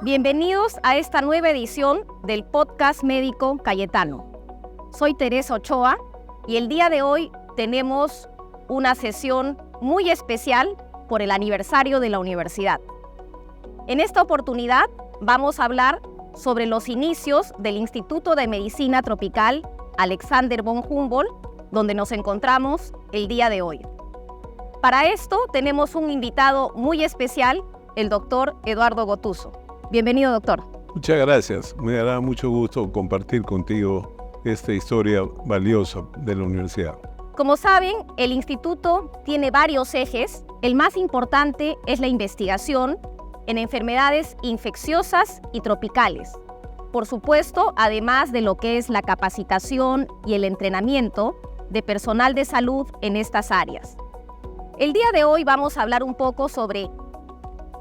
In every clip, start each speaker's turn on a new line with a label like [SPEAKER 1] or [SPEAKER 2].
[SPEAKER 1] Bienvenidos a esta nueva edición del podcast médico Cayetano. Soy Teresa Ochoa y el día de hoy tenemos una sesión muy especial por el aniversario de la universidad. En esta oportunidad vamos a hablar sobre los inicios del Instituto de Medicina Tropical Alexander von Humboldt, donde nos encontramos el día de hoy. Para esto tenemos un invitado muy especial, el doctor Eduardo Gotuso. Bienvenido, doctor.
[SPEAKER 2] Muchas gracias. Me dará mucho gusto compartir contigo esta historia valiosa de la universidad.
[SPEAKER 1] Como saben, el instituto tiene varios ejes. El más importante es la investigación en enfermedades infecciosas y tropicales. Por supuesto, además de lo que es la capacitación y el entrenamiento de personal de salud en estas áreas. El día de hoy vamos a hablar un poco sobre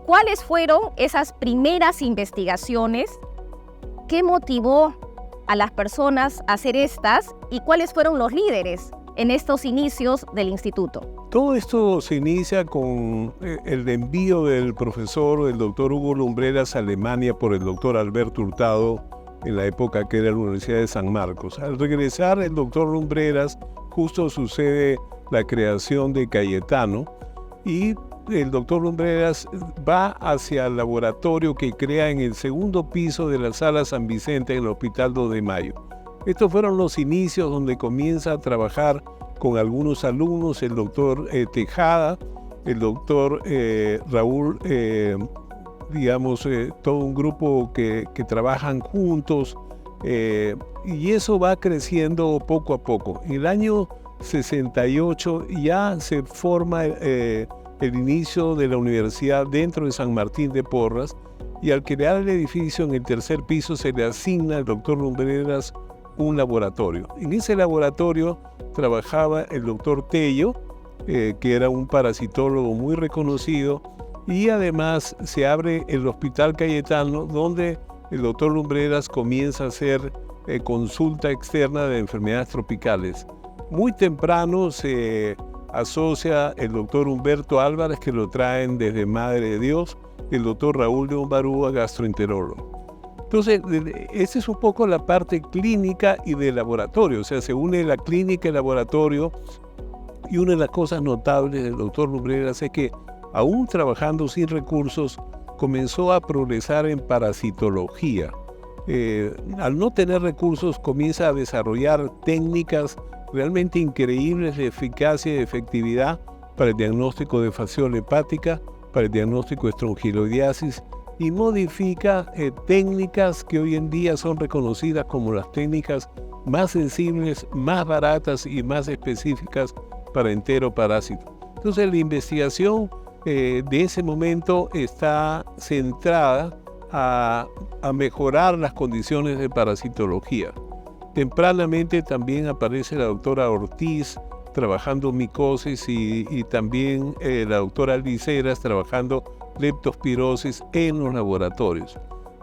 [SPEAKER 1] cuáles fueron esas primeras investigaciones, qué motivó a las personas a hacer estas y cuáles fueron los líderes en estos inicios del instituto.
[SPEAKER 2] Todo esto se inicia con el envío del profesor, el doctor Hugo Lumbreras, a Alemania por el doctor Alberto Hurtado en la época que era la Universidad de San Marcos. Al regresar el doctor Lumbreras, justo sucede la creación de Cayetano y el doctor Lumbreras va hacia el laboratorio que crea en el segundo piso de la Sala San Vicente en el Hospital 2 de Mayo. Estos fueron los inicios donde comienza a trabajar con algunos alumnos, el doctor Tejada, el doctor Raúl, todo un grupo que trabajan juntos, y eso va creciendo poco a poco. En el año 68 ya se forma el inicio de la universidad dentro de San Martín de Porras, y al crear el edificio en el tercer piso se le asigna al doctor Lumbreras un laboratorio. En ese laboratorio trabajaba el doctor Tello, que era un parasitólogo muy reconocido, y además se abre el Hospital Cayetano, donde el doctor Lumbreras comienza a hacer consulta externa de enfermedades tropicales. Muy temprano se asocia el doctor Humberto Álvarez, que lo traen desde Madre de Dios, el doctor Raúl León Barúa, gastroenterólogo. Entonces, esa es un poco la parte clínica y de laboratorio, o sea, se une la clínica y el laboratorio, y una de las cosas notables del doctor Lumbreras es que, aún trabajando sin recursos, comenzó a progresar en parasitología. Al no tener recursos, comienza a desarrollar técnicas realmente increíbles de eficacia y de efectividad para el diagnóstico de fasciole hepática, para el diagnóstico de estrongiloidiasis, y modifica técnicas que hoy en día son reconocidas como las técnicas más sensibles, más baratas y más específicas para enteroparásitos. Entonces la investigación de ese momento está centrada a mejorar las condiciones de parasitología. Tempranamente también aparece la doctora Ortiz trabajando micosis y también la doctora Alviceras trabajando leptospirosis en los laboratorios.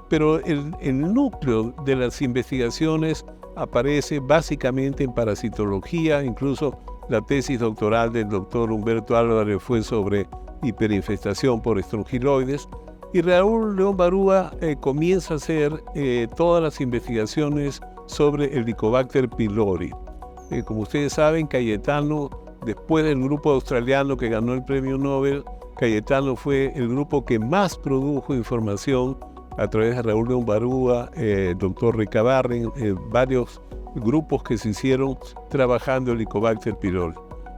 [SPEAKER 2] Pero el núcleo de las investigaciones aparece básicamente en parasitología. Incluso la tesis doctoral del doctor Humberto Álvarez fue sobre hiperinfestación por estrongiloides, y Raúl León Barúa comienza a hacer todas las investigaciones sobre el Helicobacter pylori. Como ustedes saben, Cayetano, después del grupo australiano que ganó el premio Nobel, Cayetano fue el grupo que más produjo información a través de Raúl León Barúa, doctor Recabarren, varios grupos que se hicieron trabajando el Helicobacter pylori.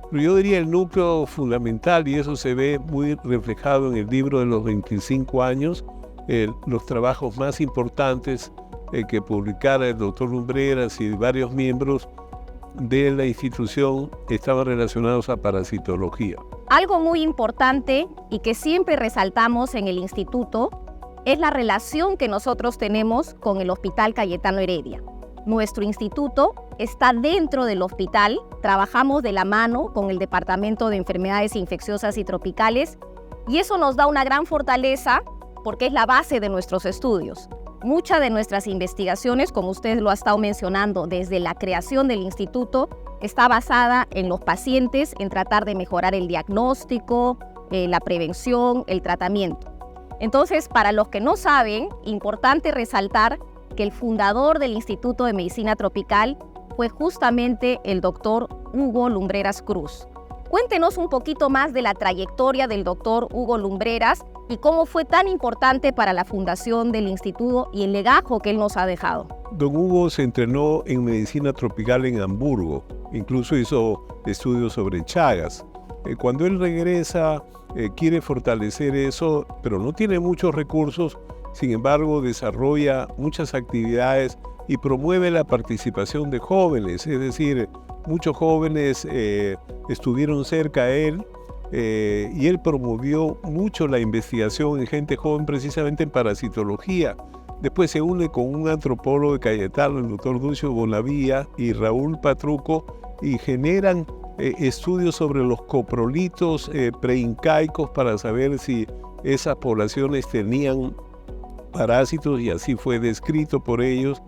[SPEAKER 2] Pero yo diría el núcleo fundamental, y eso se ve muy reflejado en el libro de los 25 años, los trabajos más importantes que publicara el doctor Lumbreras y varios miembros de la institución estaban relacionados a parasitología.
[SPEAKER 1] Algo muy importante y que siempre resaltamos en el instituto es la relación que nosotros tenemos con el Hospital Cayetano Heredia. Nuestro instituto está dentro del hospital, trabajamos de la mano con el Departamento de Enfermedades Infecciosas y Tropicales, y eso nos da una gran fortaleza porque es la base de nuestros estudios. Muchas de nuestras investigaciones, como usted lo ha estado mencionando, desde la creación del instituto, está basada en los pacientes, en tratar de mejorar el diagnóstico, la prevención, el tratamiento. Entonces, para los que no saben, importante resaltar que el fundador del Instituto de Medicina Tropical fue justamente el doctor Hugo Lumbreras Cruz. Cuéntenos un poquito más de la trayectoria del doctor Hugo Lumbreras y cómo fue tan importante para la fundación del instituto y el legajo que él nos ha dejado.
[SPEAKER 2] Don Hugo se entrenó en medicina tropical en Hamburgo, incluso hizo estudios sobre Chagas. Cuando él regresa, quiere fortalecer eso, pero no tiene muchos recursos, sin embargo desarrolla muchas actividades y promueve la participación de jóvenes, es decir, muchos jóvenes estuvieron cerca a él y él promovió mucho la investigación en gente joven, precisamente en parasitología. Después se une con un antropólogo de Cayetano, el doctor Duccio Bonavía y Raúl Patruco, y generan estudios sobre los coprolitos preincaicos para saber si esas poblaciones tenían parásitos, y así fue descrito por ellos.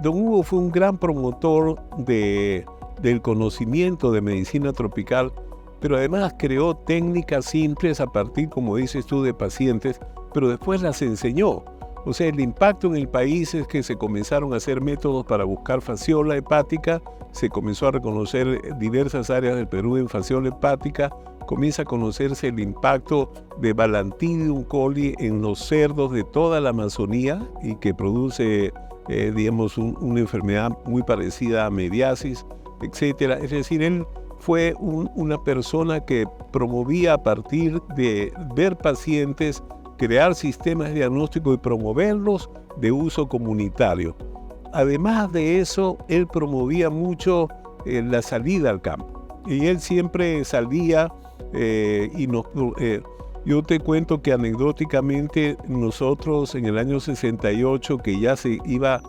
[SPEAKER 2] Don Hugo fue un gran promotor del conocimiento de medicina tropical, pero además creó técnicas simples a partir, como dices tú, de pacientes, pero después las enseñó. O sea, el impacto en el país es que se comenzaron a hacer métodos para buscar fasciola hepática, se comenzó a reconocer diversas áreas del Perú en fasciola hepática, comienza a conocerse el impacto de Balantidium coli en los cerdos de toda la Amazonía y que produce, digamos, una enfermedad muy parecida a mediasis, etc. Es decir, él fue una persona que promovía a partir de ver pacientes, crear sistemas de diagnóstico y promoverlos de uso comunitario. Además de eso, él promovía mucho la salida al campo. Y él siempre salía yo te cuento que anecdóticamente nosotros en el año 68, que ya se iba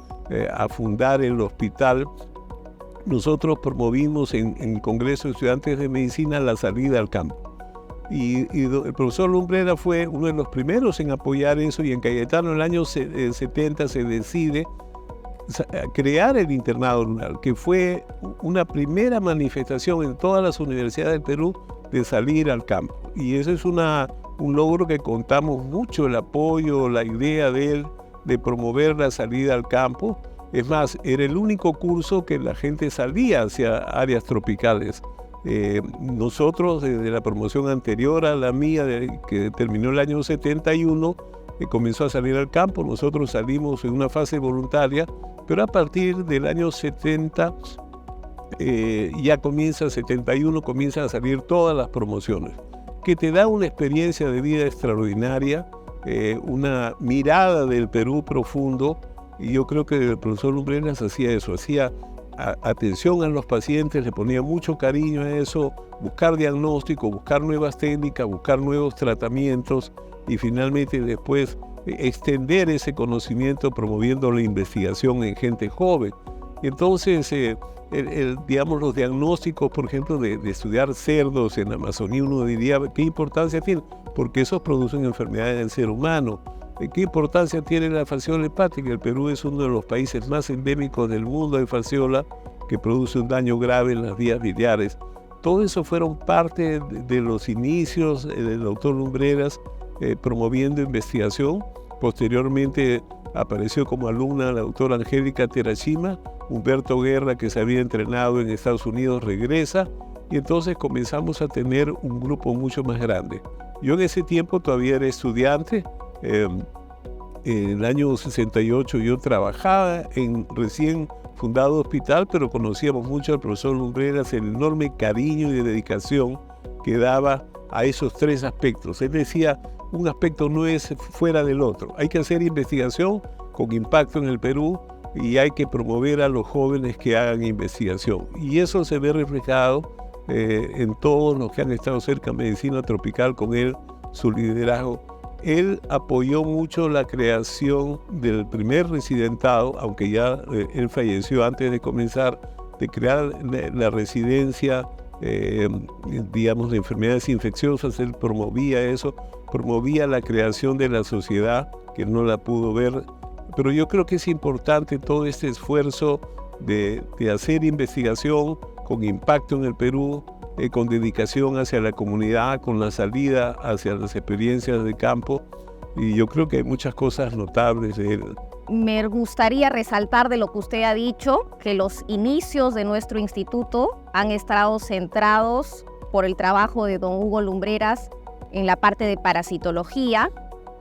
[SPEAKER 2] a fundar el hospital, nosotros promovimos en el Congreso de Estudiantes de Medicina la salida al campo. Y el profesor Lumbreras fue uno de los primeros en apoyar eso, y en Cayetano en el año 70 se decide crear el internado rural, que fue una primera manifestación en todas las universidades del Perú de salir al campo. Y eso es un logro que contamos mucho, el apoyo, la idea de él de promover la salida al campo. Es más, era el único curso que la gente salía hacia áreas tropicales. Nosotros, desde la promoción anterior a la mía, que terminó el año 71, comenzó a salir al campo. Nosotros salimos en una fase voluntaria, pero a partir del año 70, ya comienza, 71, comienzan a salir todas las promociones, que te da una experiencia de vida extraordinaria, una mirada del Perú profundo. Y yo creo que el profesor Lumbreras hacía eso, hacía atención a los pacientes, le ponía mucho cariño a eso, buscar diagnóstico, buscar nuevas técnicas, buscar nuevos tratamientos y finalmente después extender ese conocimiento promoviendo la investigación en gente joven. Entonces, digamos, los diagnósticos, por ejemplo, de estudiar cerdos en la Amazonía, uno diría, ¿qué importancia tiene? Porque esos producen enfermedades del ser humano. ¿Qué importancia tiene la fasciola hepática? El Perú es uno de los países más endémicos del mundo de fasciola, que produce un daño grave en las vías biliares. Todo eso fueron parte de los inicios del doctor Lumbreras promoviendo investigación. Posteriormente apareció como alumna la doctora Angélica Terashima. Humberto Guerra, que se había entrenado en Estados Unidos, regresa, y entonces comenzamos a tener un grupo mucho más grande. Yo en ese tiempo todavía era estudiante. En el año 68 yo trabajaba en recién fundado hospital, pero conocíamos mucho al profesor Lumbreras, el enorme cariño y dedicación que daba a esos tres aspectos. Él decía, un aspecto no es fuera del otro. Hay que hacer investigación con impacto en el Perú y hay que promover a los jóvenes que hagan investigación. Y eso se ve reflejado en todos los que han estado cerca de medicina tropical con él, su liderazgo. Él apoyó mucho la creación del primer residentado, aunque ya él falleció antes de comenzar, de crear la residencia, digamos, de enfermedades infecciosas. Él promovía eso, promovía la creación de la sociedad, que no la pudo ver. Pero yo creo que es importante todo este esfuerzo de hacer investigación con impacto en el Perú, con dedicación hacia la comunidad, con la salida hacia las experiencias de campo. y yo creo que hay muchas cosas notables de él.
[SPEAKER 1] Me gustaría resaltar de lo que usted ha dicho, que los inicios de nuestro instituto han estado centrados por el trabajo de don Hugo Lumbreras en la parte de parasitología,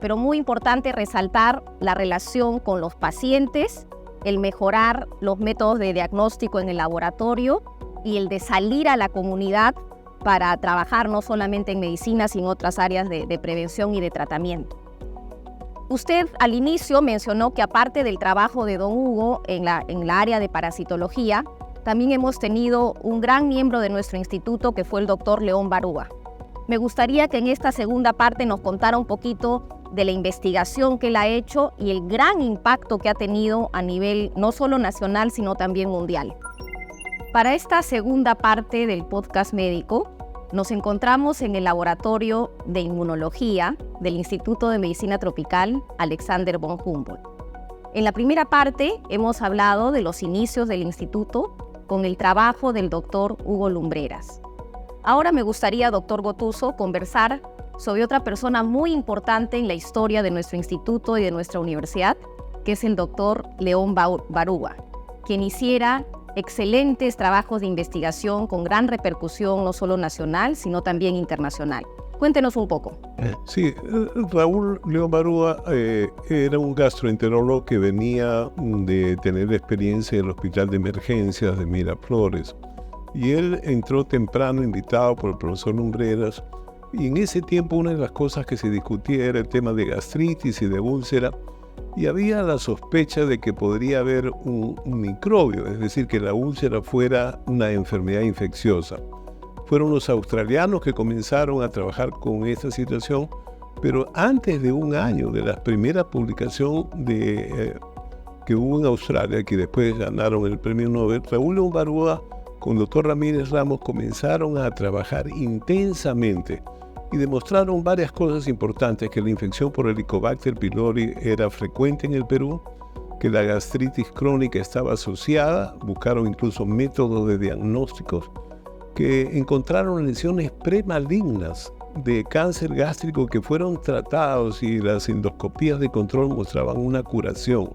[SPEAKER 1] pero muy importante resaltar la relación con los pacientes, el mejorar los métodos de diagnóstico en el laboratorio y el de salir a la comunidad para trabajar no solamente en medicina, sino en otras áreas de prevención y de tratamiento. Usted al inicio mencionó que aparte del trabajo de don Hugo en la área de parasitología, también hemos tenido un gran miembro de nuestro instituto que fue el doctor León Barúa. Me gustaría que en esta segunda parte nos contara un poquito de la investigación que él ha hecho y el gran impacto que ha tenido a nivel no solo nacional, sino también mundial. Para esta segunda parte del podcast médico, nos encontramos en el Laboratorio de Inmunología del Instituto de Medicina Tropical Alexander von Humboldt. En la primera parte hemos hablado de los inicios del instituto con el trabajo del doctor Hugo Lumbreras. Ahora me gustaría, doctor Gotuso, conversar sobre otra persona muy importante en la historia de nuestro instituto y de nuestra universidad, que es el doctor León Barúa, quien hiciera excelentes trabajos de investigación con gran repercusión no solo nacional, sino también internacional. Cuéntenos un poco.
[SPEAKER 2] Sí, Raúl León Barúa era un gastroenterólogo que venía de tener experiencia en el Hospital de Emergencias de Miraflores. Y él entró temprano, invitado por el profesor Lumbreras, y en ese tiempo una de las cosas que se discutía era el tema de gastritis y de úlcera, y había la sospecha de que podría haber un microbio, es decir, que la úlcera fuera una enfermedad infecciosa. Fueron los australianos que comenzaron a trabajar con esta situación, pero antes de un año de la primera publicación que hubo en Australia, que después ganaron el premio Nobel, Raúl León Barúa con el doctor Ramírez Ramos comenzaron a trabajar intensamente y demostraron varias cosas importantes: que la infección por Helicobacter pylori era frecuente en el Perú, que la gastritis crónica estaba asociada, buscaron incluso métodos de diagnósticos, que encontraron lesiones premalignas de cáncer gástrico que fueron tratados y las endoscopías de control mostraban una curación.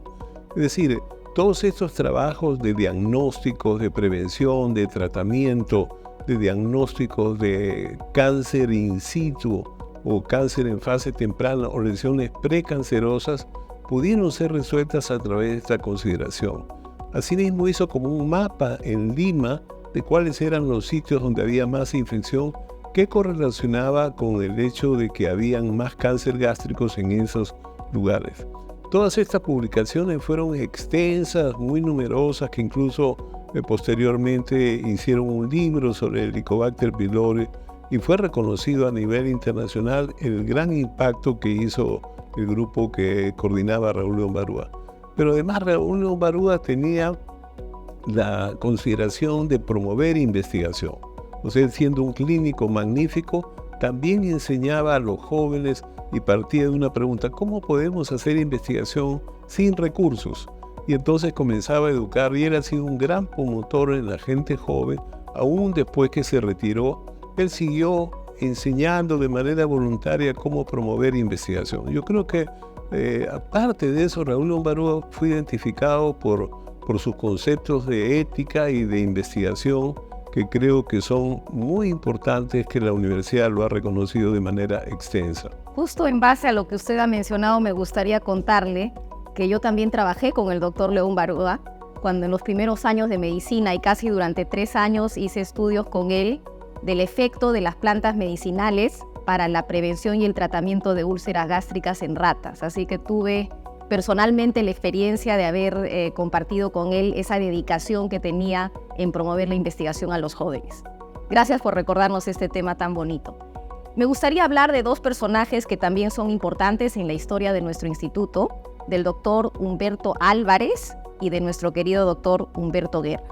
[SPEAKER 2] Es decir, todos estos trabajos de diagnósticos, de prevención, de tratamiento, de diagnósticos de cáncer in situ o cáncer en fase temprana o lesiones precancerosas pudieron ser resueltas a través de esta consideración. Asimismo hizo como un mapa en Lima de cuáles eran los sitios donde había más infección, que correlacionaba con el hecho de que habían más cáncer gástricos en esos lugares. Todas estas publicaciones fueron extensas, muy numerosas, que incluso posteriormente hicieron un libro sobre el Helicobacter pylori y fue reconocido a nivel internacional el gran impacto que hizo el grupo que coordinaba Raúl León Barúa. Pero además Raúl León Barúa tenía la consideración de promover investigación. O sea, siendo un clínico magnífico, también enseñaba a los jóvenes y partía de una pregunta: ¿cómo podemos hacer investigación sin recursos? Y entonces comenzaba a educar, y él ha sido un gran promotor en la gente joven. Aún después que se retiró, él siguió enseñando de manera voluntaria cómo promover investigación. Yo creo que aparte de eso, Raúl León Barúa fue identificado por sus conceptos de ética y de investigación, que creo que son muy importantes, que la universidad lo ha reconocido de manera extensa.
[SPEAKER 1] Justo en base a lo que usted ha mencionado, me gustaría contarle que yo también trabajé con el doctor León Barúa cuando en los primeros años de medicina, y casi durante 3 años hice estudios con él del efecto de las plantas medicinales para la prevención y el tratamiento de úlceras gástricas en ratas. Así que tuve personalmente la experiencia de haber compartido con él esa dedicación que tenía en promover la investigación a los jóvenes. Gracias por recordarnos este tema tan bonito. Me gustaría hablar de 2 personajes que también son importantes en la historia de nuestro instituto, del doctor Humberto Álvarez y de nuestro querido doctor Humberto Guerra.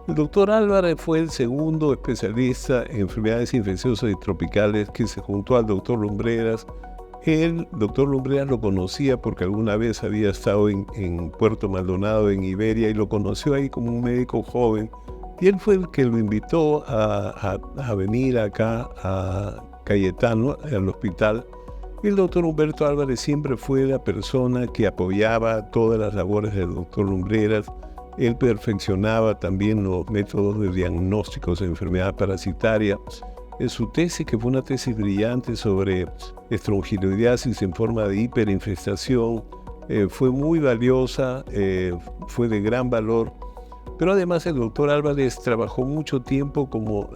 [SPEAKER 2] El doctor Álvarez fue el segundo especialista en enfermedades infecciosas y tropicales que se juntó al doctor Lumbreras. El doctor Lumbreras lo conocía porque alguna vez había estado en Puerto Maldonado, en Iberia, y lo conoció ahí como un médico joven. Y él fue el que lo invitó a venir acá a Cayetano, al hospital. El doctor Humberto Álvarez siempre fue la persona que apoyaba todas las labores del doctor Lumbreras. Él perfeccionaba también los métodos de diagnósticos de enfermedad parasitaria. Su tesis, que fue una tesis brillante sobre estrongiloidiasis en forma de hiperinfestación, fue muy valiosa, fue de gran valor. Pero además el doctor Álvarez trabajó mucho tiempo como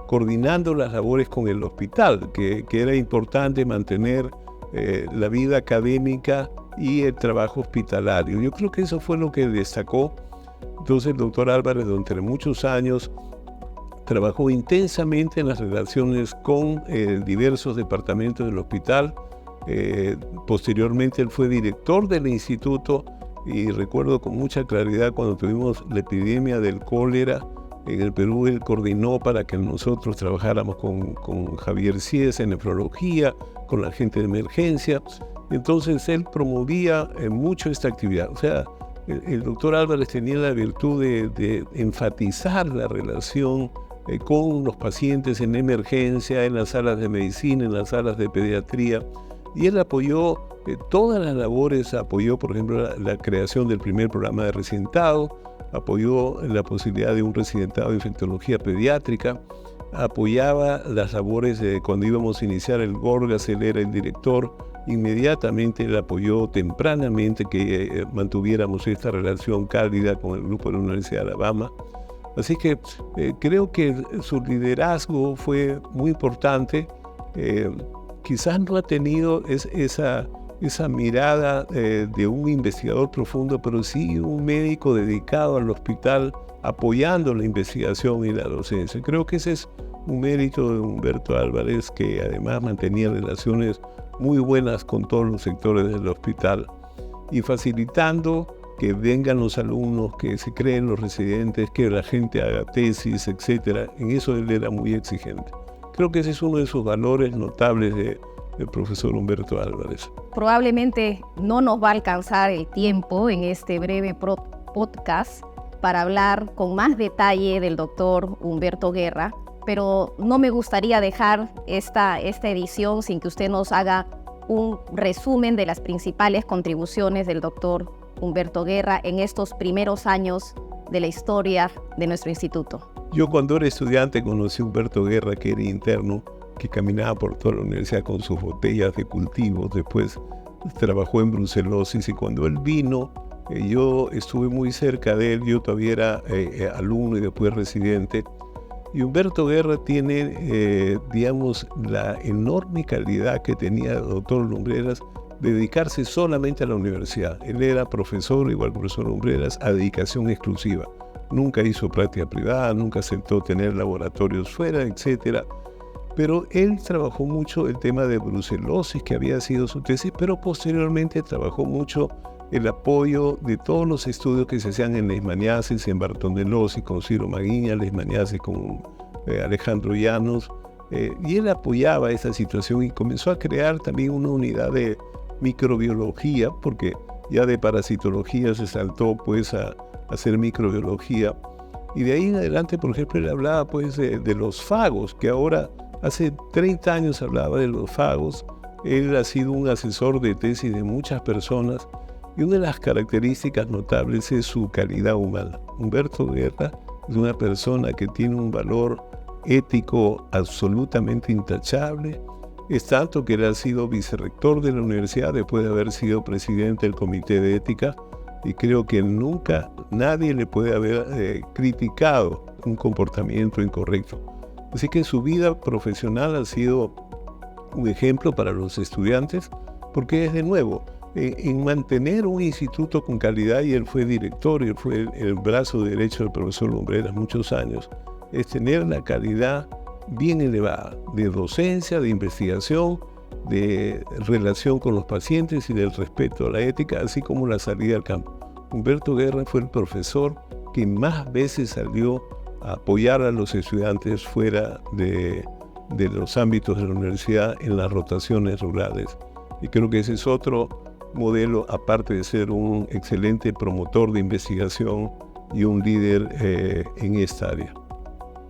[SPEAKER 2] coordinando las labores con el hospital, que era importante mantener la vida académica y el trabajo hospitalario. Yo creo que eso fue lo que destacó. Entonces el doctor Álvarez durante muchos años trabajó intensamente en las relaciones con diversos departamentos del hospital. Posteriormente él fue director del instituto y recuerdo con mucha claridad cuando tuvimos la epidemia del cólera en el Perú, él coordinó para que nosotros trabajáramos con Javier Sies en nefrología, con la gente de emergencia. Entonces él promovía mucho esta actividad. O sea, el doctor Álvarez tenía la virtud de enfatizar la relación con los pacientes en emergencia, en las salas de medicina, en las salas de pediatría. Y él apoyó todas las labores, apoyó, por ejemplo, la creación del primer programa de residentado, apoyó la posibilidad de un residentado de infectología pediátrica, apoyaba las labores de cuando íbamos a iniciar el Gorgas, él era el director, inmediatamente él apoyó tempranamente que mantuviéramos esta relación cálida con el grupo de la Universidad de Alabama. Así que creo que su liderazgo fue muy importante. Quizás no ha tenido esa mirada de un investigador profundo, pero sí un médico dedicado al hospital, apoyando la investigación y la docencia. Creo que ese es un mérito de Humberto Álvarez, que además mantenía relaciones muy buenas con todos los sectores del hospital y facilitando que vengan los alumnos, que se creen los residentes, que la gente haga tesis, etc. En eso él era muy exigente. Creo que ese es uno de sus valores notables del profesor Humberto Álvarez.
[SPEAKER 1] Probablemente no nos va a alcanzar el tiempo en este breve podcast para hablar con más detalle del doctor Humberto Guerra, pero no me gustaría dejar esta edición sin que usted nos haga un resumen de las principales contribuciones del doctor Humberto Guerra en estos primeros años de la historia de nuestro instituto.
[SPEAKER 2] Yo cuando era estudiante conocí a Humberto Guerra, que era interno, que caminaba por toda la universidad con sus botellas de cultivos. Después trabajó en brucelosis y cuando él vino, yo estuve muy cerca de él. Yo todavía era alumno y después residente. Y Humberto Guerra tiene, digamos, la enorme calidad que tenía el doctor Lumbreras de dedicarse solamente a la universidad. Él era profesor, igual profesor Lumbreras, a dedicación exclusiva. Nunca hizo práctica privada, nunca aceptó tener laboratorios fuera, etc. Pero él trabajó mucho el tema de brucelosis, que había sido su tesis, pero posteriormente trabajó mucho el apoyo de todos los estudios que se hacían en leishmaniasis, en bartonellosis, con Ciro Maguiña, leishmaniasis con Alejandro Llanos, y él apoyaba esa situación y comenzó a crear también una unidad de microbiología, porque ya de parasitología se saltó pues a hacer microbiología. Y de ahí en adelante, por ejemplo, él hablaba pues de los fagos, que ahora hace 30 años hablaba de los fagos. Él ha sido un asesor de tesis de muchas personas y una de las características notables es su calidad humana. Humberto Guerra es una persona que tiene un valor ético absolutamente intachable. Es tanto que él ha sido vicerrector de la universidad después de haber sido presidente del Comité de Ética, y creo que nunca nadie le puede haber criticado un comportamiento incorrecto. Así que su vida profesional ha sido un ejemplo para los estudiantes, porque es de nuevo, en mantener un instituto con calidad, y él fue director, y él fue el brazo derecho del profesor Lumbreras muchos años, es tener la calidad bien elevada de docencia, de investigación, de relación con los pacientes y del respeto a la ética, así como la salida al campo. Humberto Guerra fue el profesor que más veces salió a apoyar a los estudiantes fuera de los ámbitos de la universidad en las rotaciones rurales. Y creo que ese es otro modelo, aparte de ser un excelente promotor de investigación y un líder en esta área.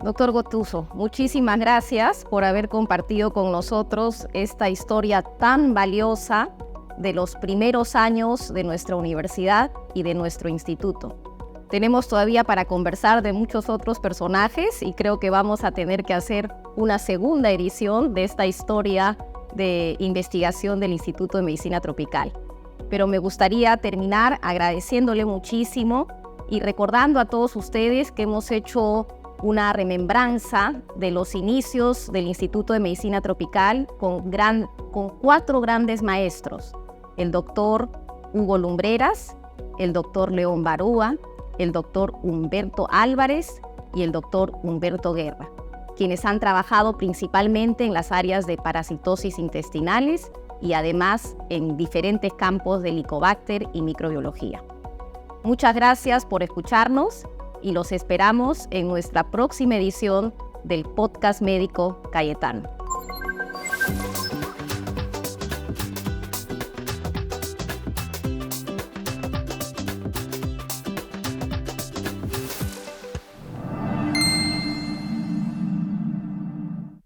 [SPEAKER 1] Doctor Gotuso, muchísimas gracias por haber compartido con nosotros esta historia tan valiosa de los primeros años de nuestra universidad y de nuestro instituto. Tenemos todavía para conversar de muchos otros personajes y creo que vamos a tener que hacer una segunda edición de esta historia de investigación del Instituto de Medicina Tropical. Pero me gustaría terminar agradeciéndole muchísimo y recordando a todos ustedes que hemos hecho una remembranza de los inicios del Instituto de Medicina Tropical con 4 grandes maestros: el doctor Hugo Lumbreras, el doctor León Barúa, el doctor Humberto Álvarez y el doctor Humberto Guerra, quienes han trabajado principalmente en las áreas de parasitosis intestinales y además en diferentes campos de Helicobacter y microbiología. Muchas gracias por escucharnos y los esperamos en nuestra próxima edición del Podcast Médico Cayetano.